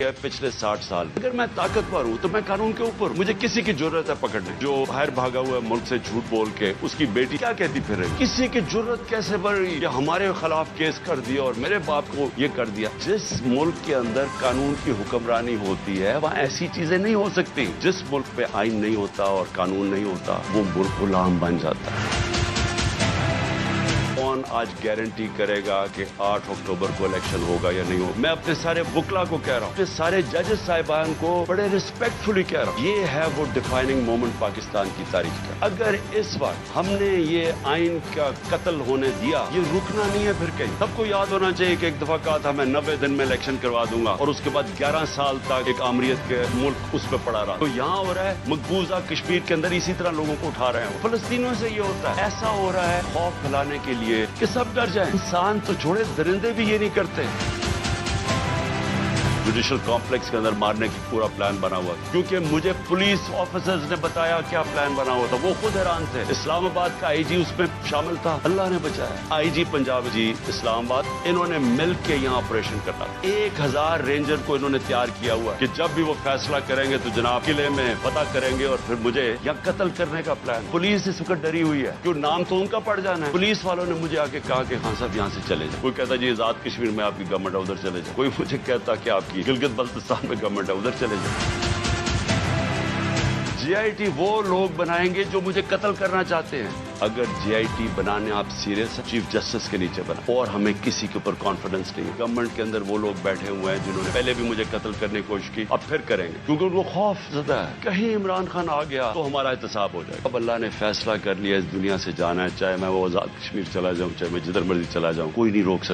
है पिछले 60 साल। अगर मैं ताकतवर हूँ तो मैं कानून के ऊपर, मुझे किसी की जरूरत है पकड़ने। जो बाहर भागा हुआ है मुल्क से झूठ बोल के, उसकी बेटी क्या कहती फिर रही, किसी की जरूरत कैसे बढ़ी, ये हमारे खिलाफ केस कर दिया और मेरे बाप को ये कर दिया। जिस मुल्क के अंदर कानून की हुक्मरानी होती है वहाँ ऐसी चीजें नहीं हो सकती। जिस मुल्क पे आइन नहीं होता और कानून नहीं होता वो मुल्क गुलाम बन जाता है। कौन आज गारंटी करेगा कि 8 अक्टूबर को इलेक्शन होगा या नहीं होगा? मैं अपने सारे वकला को कह रहा हूँ, अपने सारे जजेस साहिबान को बड़े रिस्पेक्टफुली कह रहा हूँ, ये है वो डिफाइनिंग मोमेंट पाकिस्तान की तारीख का। अगर इस वक्त हमने ये आइन का कत्ल होने दिया, ये रुकना नहीं है फिर कहीं। सबको याद होना चाहिए कि एक दफा कहा था मैं 90 दिन में इलेक्शन करवा दूंगा और उसके बाद 11 साल तक एक आमरीत के मुल्क उस पर पड़ा रहा। तो यहाँ हो रहा है मकबूजा कश्मीर के अंदर इसी तरह लोगों को उठा रहे हैं। फलस्तीनों से ये होता है, ऐसा हो रहा है खौफ फैलाने के लिए कि सब डर जाए। इंसान तो छोड़े, दरिंदे भी ये नहीं करते। जुडिशल कॉम्प्लेक्स के अंदर मारने की पूरा प्लान बना हुआ था, क्योंकि मुझे पुलिस ऑफिसर्स ने बताया क्या प्लान बना हुआ था। वो खुद हैरान थे। इस्लामाबाद का आईजी उसमें शामिल था, अल्लाह ने बचाया। आईजी पंजाब जी इस्लामाबाद, इन्होंने मिल के यहाँ ऑपरेशन करना। 1000 रेंजर को इन्होंने तैयार किया हुआ कि जब भी वो फैसला करेंगे तो जनाब किले में पता करेंगे और फिर मुझे यहाँ कत्ल करने का प्लान। पुलिस इस वक्त डरी हुई है, क्यों नाम तो उनका पड़ जाना है। पुलिस वालों ने मुझे आके कहा कि खान साहब यहाँ से चले जाए। कोई कहता जी आजाद कश्मीर में आपकी गवर्नमेंट है, उधर चले जाए। कोई मुझे कहता कि आपकी गिलगित बल्तिस्तान में गवर्नमेंट है, उधर चले जाए। जीआईटी वो लोग बनाएंगे जो मुझे कत्ल करना चाहते हैं। अगर जीआईटी बनाने आप सीरियस है, चीफ जस्टिस के नीचे बना। और हमें किसी के ऊपर कॉन्फिडेंस नहीं है। गवर्नमेंट के अंदर वो लोग बैठे हुए हैं जिन्होंने पहले भी मुझे कत्ल करने की कोशिश की, अब फिर करेंगे, क्योंकि उनको खौफ ज़्यादा है कहीं इमरान खान आ गया तो हमारा एहतसाब हो जाएगा। अब अल्लाह ने फैसला कर लिया इस दुनिया से जाना है, चाहे मैं वो आजाद कश्मीर चला जाऊं, चाहे मैं जिधर मर्जी चला जाऊं, कोई नहीं रोक सकता।